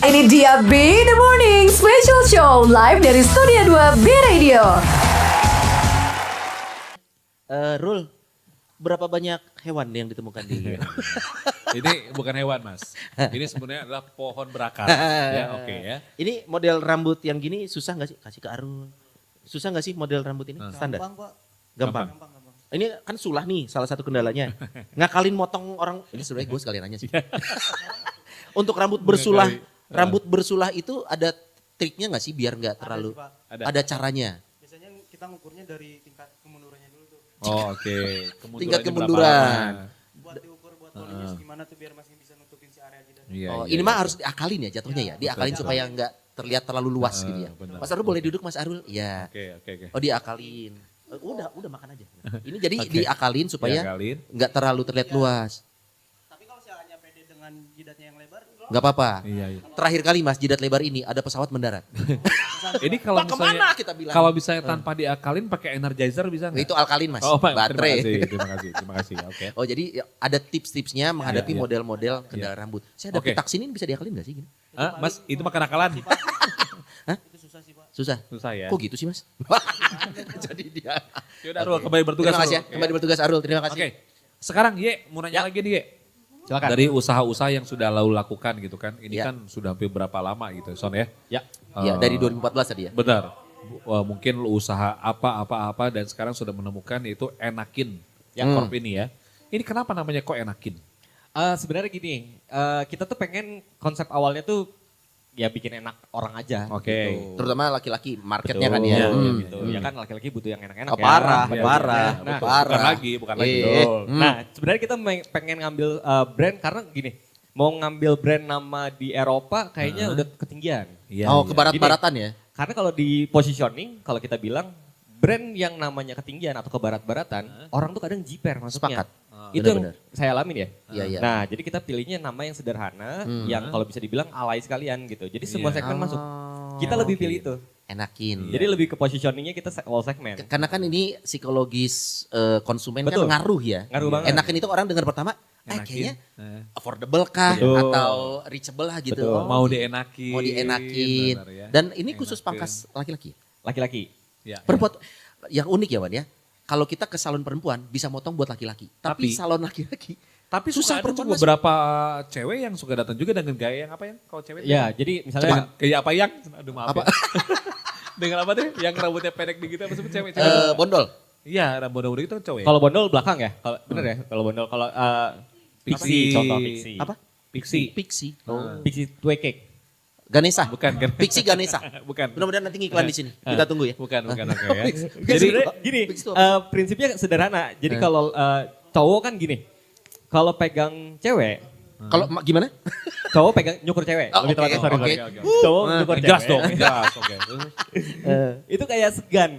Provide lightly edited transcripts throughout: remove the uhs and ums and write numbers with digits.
Ini dia B The Morning Special Show live dari Studio 2 B Radio. Rul, berapa banyak hewan yang ditemukan di Ini bukan hewan mas, ini sebenarnya adalah pohon berakar. Ya oke ya. Ini model rambut yang gini susah nggak sih? Kasih ke Arul. Susah nggak sih model rambut ini? Standar? Gampang. Ini kan sulah nih salah satu kendalanya. Ngakalin motong orang, ini sebenarnya gue sekalian nanya sih. Untuk rambut bersulah itu ada triknya nggak sih biar nggak terlalu? Ada caranya. Biasanya kita ngukurnya dari tingkat kemundurannya dulu tuh. Oh oke. Tingkat Kemundurannya kemunduran. Buat diukur buat volunya segimana tuh biar masih bisa nutupin si area jidat. Iya, Oh, iya, ini iya. mah harus diakalin ya jatuhnya ya. Diakalin supaya nggak terlihat terlalu luas gitu ya. benar. Mas Arul boleh duduk Mas Arul? Iya. Oke. Oh diakalin. Udah makan aja. Ini jadi diakalin supaya Diakalin. nggak terlalu terlihat luas. Tapi kalau misalnya pede dengan jidatnya yang lebar, Nggak apa-apa. Iya. Terakhir kali Mas jidat lebar ini ada pesawat mendarat. Ini kalau Pak, misalnya kemana kita bilang? kalau misalnya tanpa diakalin pakai energizer bisa nggak? Itu alkalin Mas. Oh, Pak, Baterai. Terima kasih. Oke. Oh jadi ada tips-tipsnya menghadapi Iya. model-model kendala rambut. Saya ada Oke. pitaksinin bisa diakalin nggak sih? Gini? Ah, mas, itu makan akalan. itu susah sih Pak. Susah. Susah ya. Kok gitu sih Mas? Jadi dia. Yaudah, Arul, kembali bertugas. Terima kasih ya. Arul. Kembali bertugas Arul. Terima kasih. Oke. Sekarang Ye, mau nanya lagi nih Ye. Silakan. Dari usaha-usaha yang sudah lalu lakukan gitu kan. Ini Ya. kan sudah hampir berapa lama gitu Son ya. Ya. Iya dari 2014 tadi ya. Benar. Wah, mungkin lu usaha apa dan sekarang sudah menemukan yaitu Enakin yang Corp ini ya. Ini kenapa namanya kok Enakin? Sebenarnya gini, kita tuh pengen konsep awalnya tuh ya bikin enak orang aja. Oke. Gitu. Terutama laki-laki marketnya Betul. kan ya. Iya, Gitu. Ya kan laki-laki butuh yang enak-enak Oh, ya. parah, Iya, parah, iya. Nah, parah. Bukan lagi. Eh. Betul. nah, sebenarnya kita pengen ngambil brand karena gini, mau ngambil brand nama di Eropa kayaknya udah ketinggian. Iya, Oh iya. ke barat-baratan ya. Karena kalau di positioning, kalau kita bilang brand yang namanya ketinggian atau ke barat-baratan, orang tuh kadang jiper masuknya. Sepakat. Itu Benar-benar. yang saya alamin ya. Iya, iya. Nah, jadi kita pilihnya nama yang sederhana, yang kalau bisa dibilang alay sekalian gitu. Jadi semua Iya. segmen masuk. Oh, Kita lebih pilih itu. Enakin. Jadi lebih ke positioningnya kita all segmen. Karena kan ini psikologis konsumen Betul. kan ngaruh ya. Ngaruh banget. Enakin itu orang dengar pertama, Enakin. kayaknya Eh. affordable kah Betul. atau reachable lah gitu. Betul. Oh, Mau dienakin. mau dienakin. Benar ya. Dan ini khusus Enakin. pangkas laki-laki. Laki-laki. Ya. Perempuan yang unik ya Wan ya. Kalau kita ke salon perempuan bisa motong buat laki-laki. Tapi Tapi- salon laki-laki Tapi susah susah ada perempuan juga masuk. beberapa cewek yang suka datang juga dengan gaya yang apa ya? Kalau cewek Ya, jadi misalnya dengan gaya apa yang? Aduh maaf Apa? ya. Dengan apa tuh? Yang rambutnya pendek begitu apa sebut cewek? bondol. Iya, rambut itu kan cewek. kalau bondol belakang ya. Kalau bener ya, kalau bondol kalau Pixie. contoh Pixie. Apa? Pixie. Pixie. Pixie Tue Cake. Ganesha. Bukan kan? Pixie Ganesha. Bukan. Mudah-mudahan nanti ngiklan di sini. Kita tunggu ya. Bukan oke ya. Jadi Jadi gini, Pixie itu apa prinsipnya sederhana. Jadi kalau cowok kan gini, kalau pegang cewek, Kalau gimana? cowok pegang nyukur cewek. Oh, lebih oke, tepatnya, sorry, oke. sorry. Cowok nyukur cewek. jelas dong, jelas. Oke. Itu kayak segan.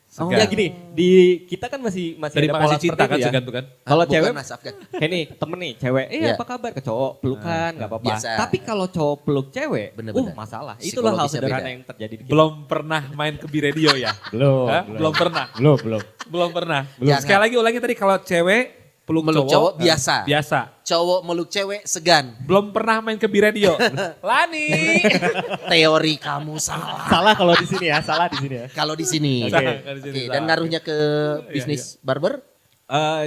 Segan. Ya gini, di kita kan masih Dari ada makasih pola cinta seperti kan itu ya. segan tuh kan? Kalau Bukan, cewek, Mas Afgan. kayak nih temen nih cewek, Iya. apa kabar ke cowok pelukan nggak apa-apa. Biasa. Tapi kalau cowok peluk cewek, Bener-bener. masalah. Itulah hal Psikologisnya sederhana beda. yang terjadi di kita. Belum pernah main ke radio ya? Belum, Hah? Belum pernah. Belum pernah. Belum. Sekali lagi ulangi tadi kalau cewek peluk Meluk cowok biasa. Biasa. Cowok meluk cewek segan. Belum pernah main ke radio. Lani. Teori kamu salah. Salah kalau di sini ya, salah di sini ya. Kalau di sini. Oke. Oke, dan ngaruhnya ke bisnis barber,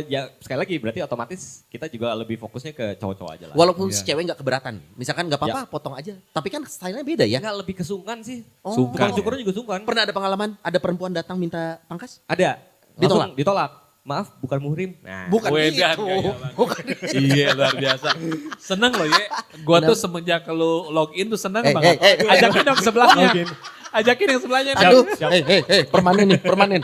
Ya sekali lagi berarti otomatis kita juga lebih fokusnya ke cowok-cowok aja lah. walaupun Iya. si cewek nggak keberatan. Misalkan nggak apa-apa, potong aja. Tapi kan stylenya beda ya. Enggak lebih kesungkan sih. Oh. Tukang cukurnya juga sungkan. Pernah ada pengalaman, ada perempuan datang minta pangkas? Ada. Ditolak? Langsung ditolak. Maaf, bukan muhrim. Nah, Bukan Wedan, itu. gaya banget. Bukan Iya luar biasa. Seneng loh ya. Gua tuh semenjak lu login tuh seneng Eh, banget. eh, eh. Ajakin dong sebelahnya. Login. Ajakin yang sebelahnya. Aduh, Siap. permanen nih, permanen.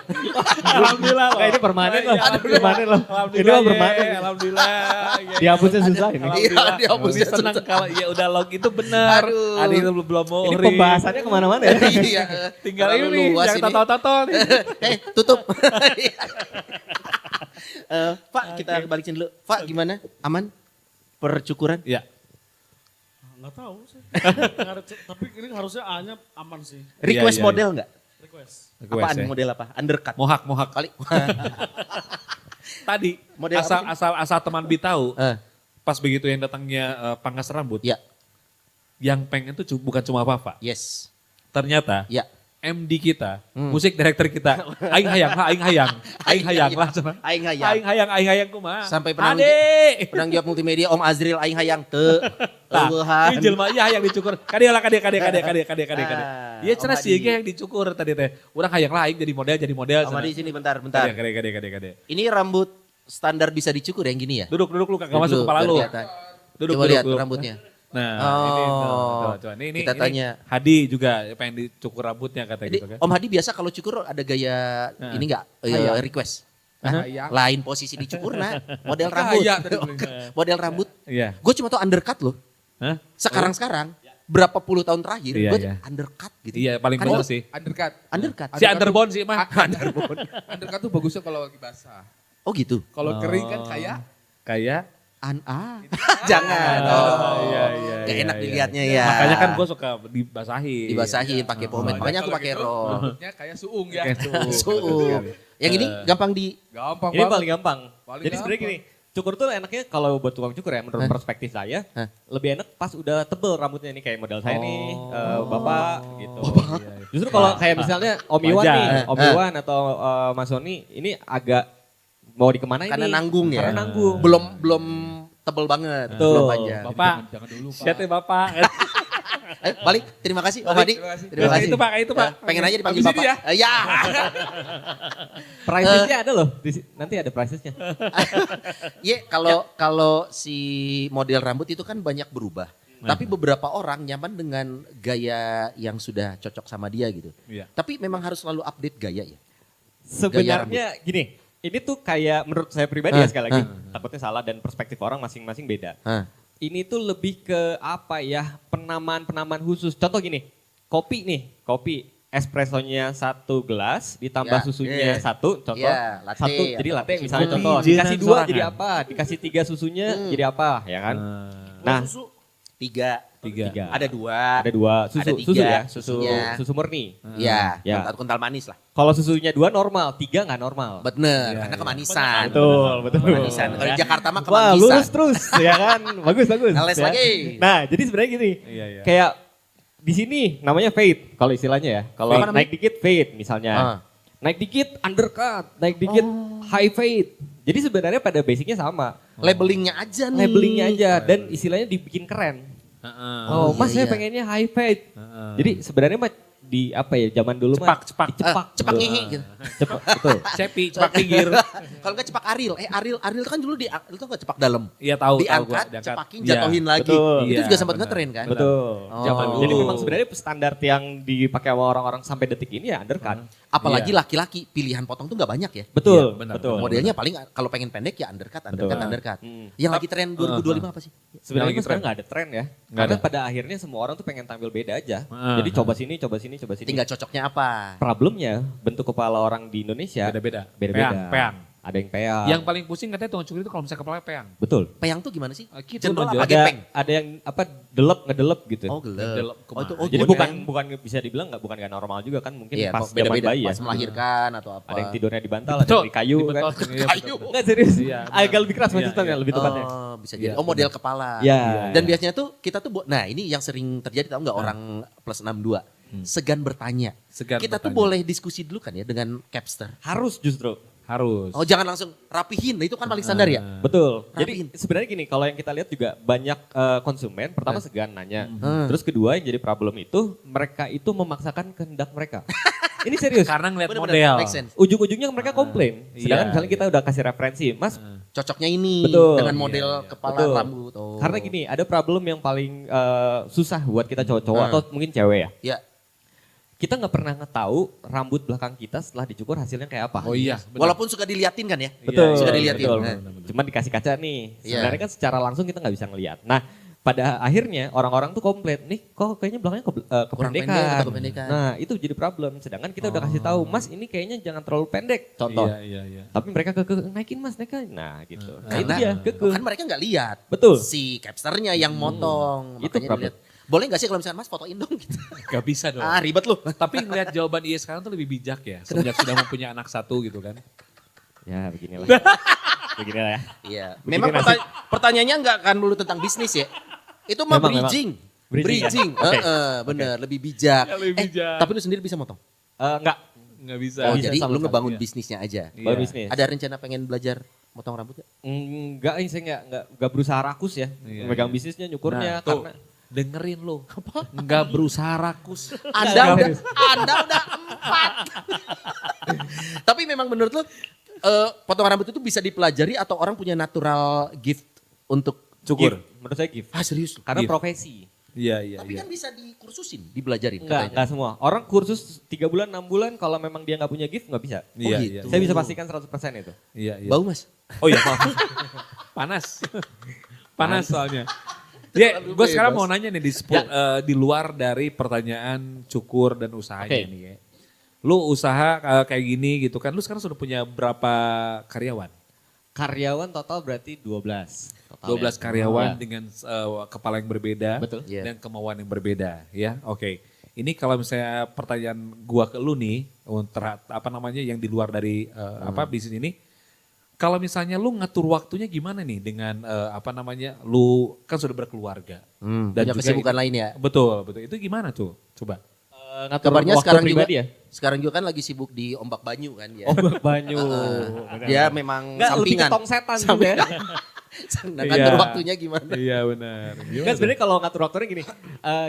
Alhamdulillah loh. Kayak ini permanen loh. Iya, Permanen loh. Alhamdulillah. Ini mah ya, permanen. Alhamdulillah. Ya, Dihapusnya susah ini. Alhamdulillah. Iya, dihapusnya Ini senang susah. kalau ya udah login itu benar. Aduh. Ada itu belum mau. Ini pembahasannya kemana-mana ya. Iya. Tinggal terlalu ini luas yang tato-tato nih. Tutup. Pak, kita balikin dulu. Pak, gimana? Aman? Percukuran? Iya. Nggak tahu sih. Tapi ini harusnya A-nya aman sih. Request iya, model nggak? Request. Apaan model apa? Undercut. Mohak Kali. Tadi Model asal apa asal teman Bi tahu Eh, pas begitu yang datangnya pangkas rambut. ya. yang pengen tuh bukan cuma Fafa. Yes. Ternyata Ya. MD kita, musik director kita, aing hayang lah, aing hayang lah. Aing hayang. Aing hayang kumaha. Sampai Ade. penanggung multimedia Om Azril aing hayang teu. Lah, Eueuhan. ini jelema iya hayang dicukur. Kade. Iya cenah Om sih Adi. yang dicukur tadi teh. Urang hayang lah aing jadi model. Om Adi sini bentar. Kade. Ini rambut standar bisa dicukur yang gini ya? Duduk lu kagak masuk Duduk, kepala biar lu. kelihatan. Duduk. Coba lihat rambutnya. Nah, Oh, coba. Ini kita tanya. Hadi juga pengen dicukur rambutnya kata Jadi gitu kan. Om Hadi biasa kalau cukur ada gaya ini enggak? Request. Lain posisi dicukur nah, model rambut. Model rambut. Iya. Gue cuma tau undercut loh. Hah? Sekarang berapa puluh tahun terakhir Iya, gue iya. undercut gitu. Iya, paling Karena bagus itu sih. Undercut. Si Underbone sih mah. Undercut tuh bagusnya kalau lagi basah. Oh gitu. Kalau kering kan Kayak Jangan. iya. Gak enak iya. dilihatnya ya. Makanya kan gue suka dibasahin. Dibasahin pakai pomade. Makanya aku pakai roll. rambutnya kayak suung ya. Kayak suung. Suung. Yang ini gampang di Gampang Ini banget. paling gampang. Paling Jadi sebenarnya gampang. gini, cukur tuh enaknya kalau buat tukang cukur ya menurut perspektif saya, Hah? lebih enak pas udah tebel rambutnya nih kayak model saya nih, Bapak gitu. Iya. Justru kalau kayak misalnya Om Iwan Wajar. nih, Om Iwan atau Mas Sony ini agak mau dikemana karena ini? nanggung ya. Karena nanggung. Belum tebel banget, Betul. belum panjang. Bapak, Jangan dulu Pak. siap ya Bapak. Ayo balik, terima kasih Om Hadi. Terima kasih. Itu Pak. Pengen aja dipanggil Habis ini Bapak. Ya. Pricesnya ada loh, nanti ada pricesnya. Iya, kalau si model rambut itu kan banyak berubah. Tapi beberapa orang nyaman dengan gaya yang sudah cocok sama dia gitu. Iya. Tapi memang harus selalu update gaya ya. Sebenarnya gini, ini tuh kayak menurut saya pribadi ya sekali lagi, takutnya salah dan perspektif orang masing-masing beda. Hah. Ini tuh lebih ke apa ya, penamaan khusus. Contoh gini, kopi espressonya 1 gelas ditambah Ya, susunya 1, contoh. Ya, latte, 1 jadi atau latte kopi. misalnya Kopi contoh. jenis Dikasih 2 sorangan. jadi apa? Dikasih 3 susunya jadi apa, ya kan? Nah, Tiga. tiga. Ada dua. Ada 2 susu, Ada susu 3 ya, susunya. susu murni. Ya, Ya. kental manis lah. Kalau susunya 2 normal, 3 nggak normal. Bener, karena kemanisan. Betul. Kemanisan. Kalau di Jakarta mah Wah, kemanisan. lurus terus ya kan. Bagus. Les ya. lagi. Nah, jadi sebenarnya gini. Iya. Kayak di sini namanya fade kalau istilahnya ya. Kalau Apa namanya? naik dikit fade misalnya. Naik dikit undercut, naik dikit high fade. Jadi sebenarnya pada basicnya sama. Labelingnya aja nih. Labelingnya aja dan istilahnya dibikin keren. Oh, Mas iya, saya iya. pengennya high fade. Jadi sebenarnya mah di apa ya zaman dulu mah Cepak. Cepak ngehe gitu. cepak betul. Cepi, cepak pinggir. Kalau nggak cepak Aril, Aril kan dulu itu nggak cepak dalam. Iya tahu Diangkat, gua. cepakin, Iya. jatuhin lagi. Betul. Itu Iya, juga sempat benar. ngetren kan. Betul. Zaman dulu. Jadi memang sebenarnya standar yang dipakai sama orang-orang sampai detik ini ya undercut. Apalagi Iya. laki-laki, pilihan potong tuh nggak banyak ya. Betul, benar, betul. Modelnya paling kalau pengen pendek ya undercut. Yang lagi tren 2025 apa sih? Sebenarnya Yang lagi sekarang nggak ada tren ya. Nggak Karena ada. pada akhirnya semua orang tuh pengen tampil beda aja. Heeh. Jadi coba sini. Tinggal cocoknya apa? Problemnya bentuk kepala orang di Indonesia Beda-beda. beda-beda. Peang. Ada yang peang. Yang paling pusing katanya tukang cukur itu kalau misalnya kepalanya peang. betul. Peyang tuh gimana sih? Gitu, Cendol Bang, apa Jo. gepeng? Ada yang apa ngedelep gitu. Oh gelap. Kemana? Jadi gepeng. bukan bisa dibilang bukan gak normal juga kan mungkin Iya, pas kok zaman beda-beda. bayi ya. Pas melahirkan atau apa. Ada yang tidurnya di bantal, ada Betul, yang di kayu di kan. beton. Iya, Kayu. betul. Enggak serius. Iya, Agak lebih keras Iya, maksudnya iya. lebih tepatnya. Oh, bisa jadi. Iya, Oh model kepala. Iya. Dan biasanya tuh kita tuh, nah ini yang sering terjadi tahu nggak orang plus 62. Segan bertanya. Segan Kita tuh bertanya. boleh diskusi dulu kan ya dengan capster. Harus justru. Harus. Oh jangan langsung rapihin, nah, itu kan paling standar ya. Betul. Rapiin. Jadi sebenarnya gini, kalau yang kita lihat juga banyak konsumen, pertama segan nanya. Hmm. Terus kedua yang jadi problem itu, mereka itu memaksakan kehendak mereka. Ini serius. Karena ngeliat Bener-bener, model. make sense. Ujung-ujungnya mereka komplain. Sedangkan Iya, misalnya kita udah kasih referensi, Mas Cocoknya ini Betul. dengan model kepala betul. rambut. Oh. Karena gini, ada problem yang paling susah buat kita cowok-cowok atau mungkin cewek ya. Ya, Kita nggak pernah ngetahu rambut belakang kita setelah dicukur hasilnya kayak apa. Oh iya. benar. walaupun suka diliatin kan ya. Betul. Suka diliatin. betul. Nah. Cuman dikasih kaca nih. Iya. Sebenarnya kan secara langsung kita nggak bisa ngelihat. Nah, pada akhirnya orang-orang tuh komplain, nih kok kayaknya belakangnya Kurang pendek kependekan. atau kependekan. Nah, itu jadi problem. Sedangkan kita udah kasih tahu, Mas ini kayaknya jangan terlalu pendek. Contoh. Iya. Tapi mereka naikin Mas, naikin. Nah, gitu. Nah, itu Karena dia, kekeh. kan mereka nggak lihat. Betul. Si capsternya yang motong. Itu Makanya problem. dilihat. Boleh gak sih kalau misalnya Mas fotoin dong gitu. Gak bisa dong. Ah ribet lu. Tapi ngeliat jawaban IE sekarang tuh lebih bijak ya. Semenjak sudah mempunyai anak satu gitu kan. Ya, beginilah. beginilah ya. Iya. Begini Memang nasib. pertanyaannya nggak kan dulu tentang bisnis ya. Itu mah Memang, bridging. Bridging, Oke. bener, lebih bijak. Lebih bijak. Tapi lu sendiri bisa motong? Enggak, Nggak bisa. Oh, bisa jadi sama lu sekali, ngebangun iya. bisnisnya aja. baru bisnis. Ada rencana pengen belajar motong rambut gak? Enggak, ini saya enggak berusaha rakus ya. Iya, Megang iya. bisnisnya, nyukurnya Nah, tuh, karena dengerin lu. Nggak berusaha rakus. Anda udah 4. Tapi memang menurut lu potongan rambut itu bisa dipelajari atau orang punya natural gift untuk Cukur. gift. Menurut saya gift. Ah serius? Karena Gift. profesi. Iya, iya, Tapi iya. kan bisa dikursusin, dibelajarin katanya. Enggak semua. Orang kursus 3 bulan, 6 bulan kalau memang dia nggak punya gift nggak bisa. Iya, gitu. iya. Saya bisa pastikan 100% itu. Iya, iya. Bau mas? Oh iya, maaf. Panas. Panas soalnya. Ya, gue sekarang mau nanya nih di luar dari pertanyaan cukur dan usahanya Oke. nih ya. Lu usaha kayak gini gitu kan, lu sekarang sudah punya berapa karyawan? Karyawan total berarti 12. Total 12 ya. karyawan Ya. dengan kepala yang berbeda Betul. Iya. dan kemauan yang berbeda ya. Oke. Ini kalau misalnya pertanyaan gua ke lu nih untuk apa namanya yang di luar dari apa bisnis ini. Kalau misalnya lu ngatur waktunya gimana nih dengan apa namanya? Lu kan sudah berkeluarga. Dan punya kesibukan lain ya? Betul, betul. Itu gimana tuh? Coba. Ngatur Kabarnya waktu sekarang juga, pribadi ya. sekarang juga kan lagi sibuk di Ombak Banyu kan ya. Ombak Banyu. Dia memang Enggak, lebih ke sampingan. tong setan juga ya. Nah, ngatur waktunya gimana? Iya benar. Kan sebenarnya kalau ngatur waktunya gini,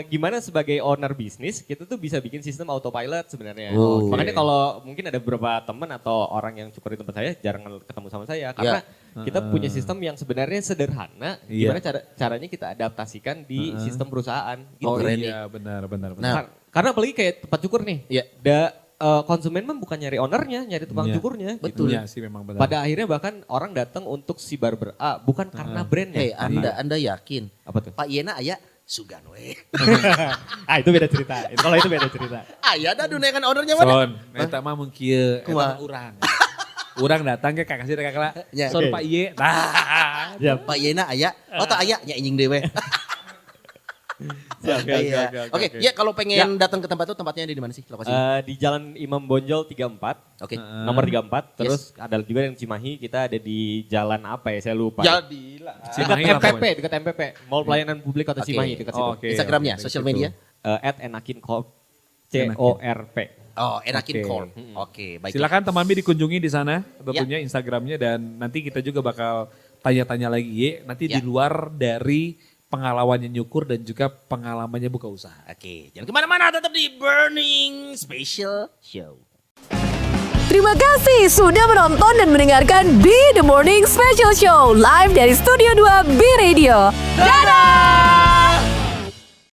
gimana sebagai owner bisnis kita tuh bisa bikin sistem autopilot sebenarnya. Oh, Makanya kalau mungkin ada beberapa teman atau orang yang cukur di tempat saya jarang ketemu sama saya karena kita punya sistem yang sebenarnya sederhana. Iya. Gimana caranya kita adaptasikan di sistem perusahaan. Gitu. Oh, keren nih. iya benar. Nah, Karena apalagi kayak tempat cukur nih, Iya. konsumen mah bukan nyari ownernya, nyari tukang Iya. cukurnya. Betul. Gitu. Iya sih memang benar. Pada akhirnya bahkan orang datang untuk si barber A bukan karena brandnya. Anda yakin? Apa tuh? Pak Yena aya sugan we. Itu beda cerita. Kalau itu beda cerita. Aya dah dunekan ownernya mana? Son, eta mah mun kieu, eta Kumaha? mah urang. Urang datang ke kasih kakak lah. Ya. Son Oke. Pak Iye. Nah. Pak Yena aya. Oh tak aya nya injing dewe. Oke, ya kalau pengen datang ke tempat itu tempatnya di mana sih lokasinya? Di Jalan Imam Bonjol 34, Oke. nomor 34. Terus ada juga yang Cimahi, kita ada di jalan apa ya, saya lupa. Jadilah. Dekat Cimahi lah MPP, pokoknya. dekat MPP. Mall Pelayanan Publik Kota Oke. Cimahi, dekat situ. Oh, oke. Instagramnya, oke, sosial gitu. media. @enakincorp, CORP. Oh, Enakin Oke. Corp. Oke, baik. Silakan teman Bi dikunjungi di sana tentunya Instagramnya dan nanti kita juga bakal tanya-tanya lagi Ye. Nanti di Ya. luar dari pengalamannya nyukur dan juga pengalamannya buka usaha. Oke, jangan kemana-mana, tetap di Burning Special Show. Terima kasih sudah menonton dan mendengarkan Be The Morning Special Show live dari Studio 2 B Radio. Dadah!